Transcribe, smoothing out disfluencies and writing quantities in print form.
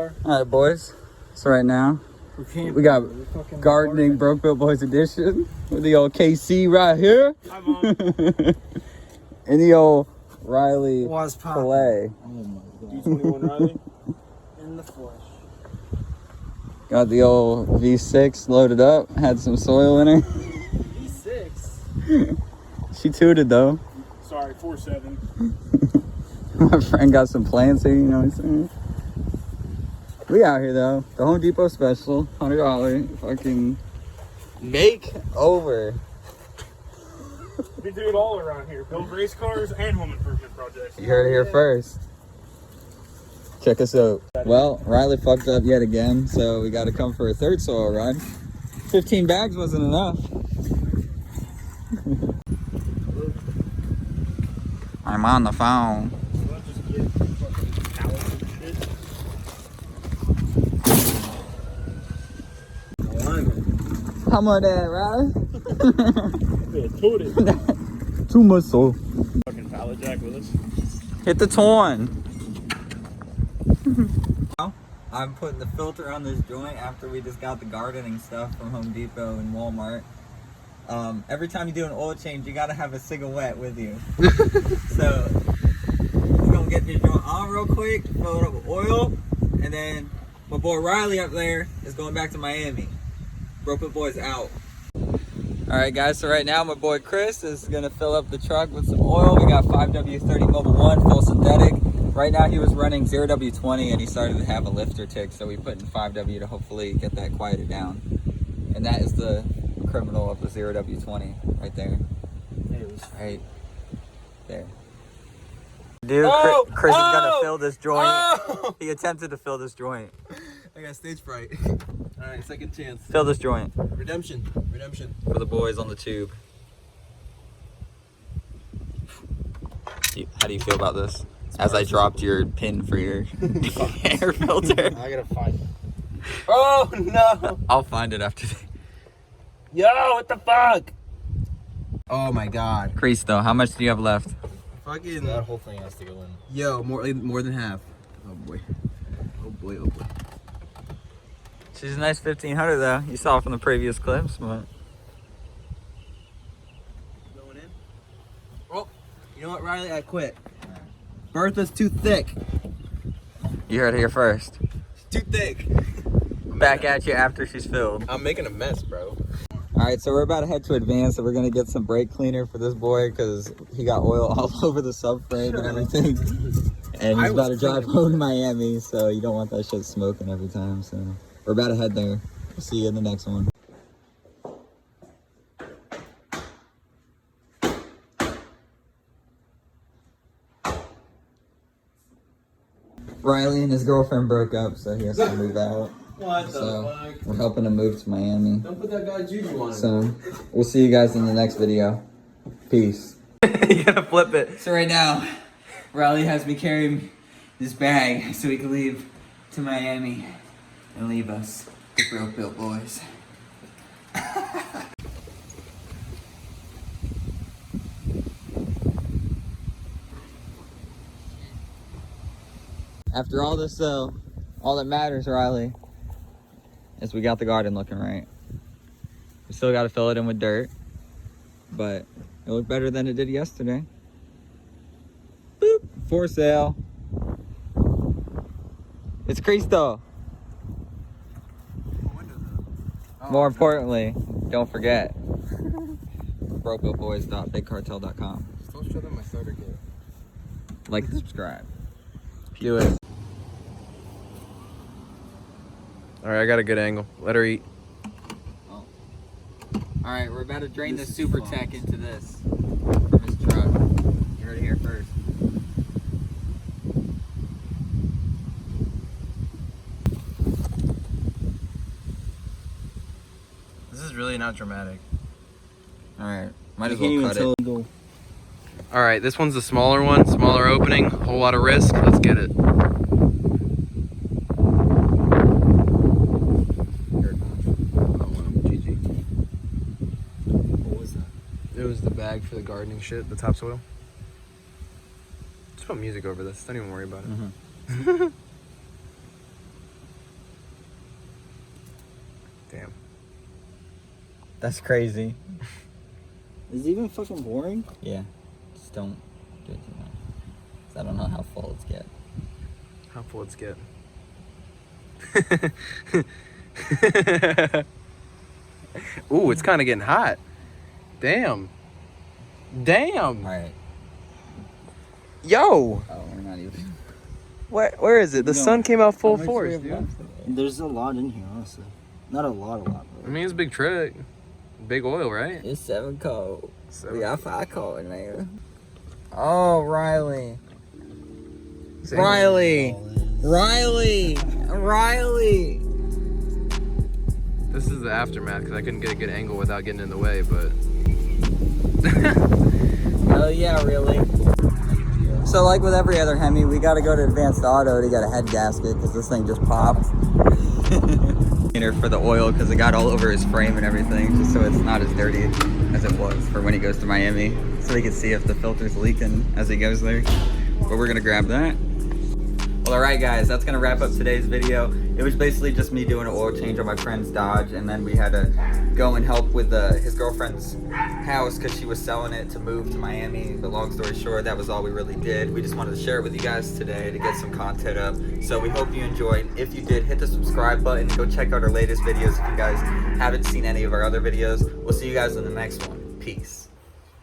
are. All right, boys. So right now, we got gardening Broke Built Boys edition with the old KC right here. Hi, Mom. And the old Riley Was fillet. Oh my god. D21 Riley. In the flesh. Got the old V6 loaded up. Had some soil in her. V6. She tooted though. Sorry, 4.7. My friend got some plants here, you know what I'm saying? We out here though. The Home Depot special, $100 fucking make over. We do it all around here. Build race cars and home improvement projects. You heard it here first. Check us out. Well, Riley fucked up yet again, so we got to come for a third soil run. 15 bags wasn't enough. I'm on the phone. How much that, Riley? Yeah, toot it. Too much soil. Fucking pallet jack with us. Hit the torn. I'm putting the filter on this joint after we just got the gardening stuff from Home Depot and Walmart. Every time you do an oil change, you gotta have a cigarette with you. So we're gonna get this joint on real quick, fill it up with oil, and then my boy Riley up there is going back to Miami. Broke Built Boys out. Alright guys, so right now my boy Chris is gonna fill up the truck with some oil. We got 5W30 Mobile 1 full synthetic. Right now he was running 0W20 and he started to have a lifter tick, so we put in 5W to hopefully get that quieted down. And that is the criminal of the 0W20 right there. Right there. Dude, Chris is gonna fill this joint. He attempted to fill this joint. I got stage fright. Alright, second chance. Fill this joint. Redemption. Redemption. For the boys on the tube. How do you feel about this? As I dropped your pin for your air filter. I gotta find it. Oh no! I'll find it after this. Yo, what the fuck? Oh my god. Cristo, how much do you have left? Fucking that whole thing has to go in. Yo, more than half. Oh boy. Oh boy, oh boy. She's a nice 1500 though. You saw from the previous clips, but Going in. Oh, you know what, Riley? I quit. Bertha's too thick. you heard it here first. Too thick. Back at you after she's filled. I'm making a mess, bro. Alright, so we're about to head to Advance, so we're gonna get some brake cleaner for this boy because he got oil all over the subframe and everything. And he's about to drive home to Miami, so you don't want that shit smoking every time. So we're about to head there. We'll see you in the next one. Riley and his girlfriend broke up, so he has to move out. What So the fuck? we're helping him move to Miami. Don't put that guy juju on it. So we'll see you guys in the next video. Peace. You gotta flip it. So right now, Riley has me carrying this bag so we can leave to Miami and leave us, the Broke Built Boys. After all this though, all that matters, Riley, is we got the garden looking right. We still got to fill it in with dirt, but it looked better than it did yesterday. Boop, for sale. It's Cristo. More importantly, don't forget, brokebuiltboys.bigcartel.com. Don't show them my starter kit. Like and subscribe. Do it. Alright, I got a good angle. Let her eat. Oh. Alright, we're about to drain this Super Tech into this from his truck. You heard it here first. This is really not dramatic. Alright, might as well cut it. Alright, this one's the smaller one, smaller opening, whole lot of risk. Let's get it. It was the bag for the gardening shit, the topsoil. Just put music over this. Don't even worry about it. That's crazy. Is it even fucking boring? Yeah. Just don't do it too much. 'Cause I don't know how full it's get. How full it's get. Ooh, it's kind of getting hot. Damn. Damn. Alright. Yo. Oh, we're not even. Where is it? The sun came out full force, dude. There's a lot in here, honestly. Not a lot. I mean, it's a big truck. Big oil, right? It's 7 cold. Seven. We got 5 cold in there. Oh, Riley. Riley. This is the aftermath because I couldn't get a good angle without getting in the way, but. Oh yeah, really. So like with every other Hemi, we gotta go to Advanced Auto to get a head gasket because this thing just popped. For the oil because it got all over his frame and everything, just so it's not as dirty as it was for when he goes to Miami, so he can see if the filter's leaking as he goes there. But we're gonna grab that. Well, alright guys, that's gonna wrap up today's video. It was basically just me doing an oil change on my friend's Dodge, and then we had to go and help with his girlfriend's house because she was selling it to move to Miami. But long story short, that was all we really did. We just wanted to share it with you guys today to get some content up. So we hope you enjoyed. If you did, hit the subscribe button. Go check out our latest videos if you guys haven't seen any of our other videos. We'll see you guys in the next one. Peace.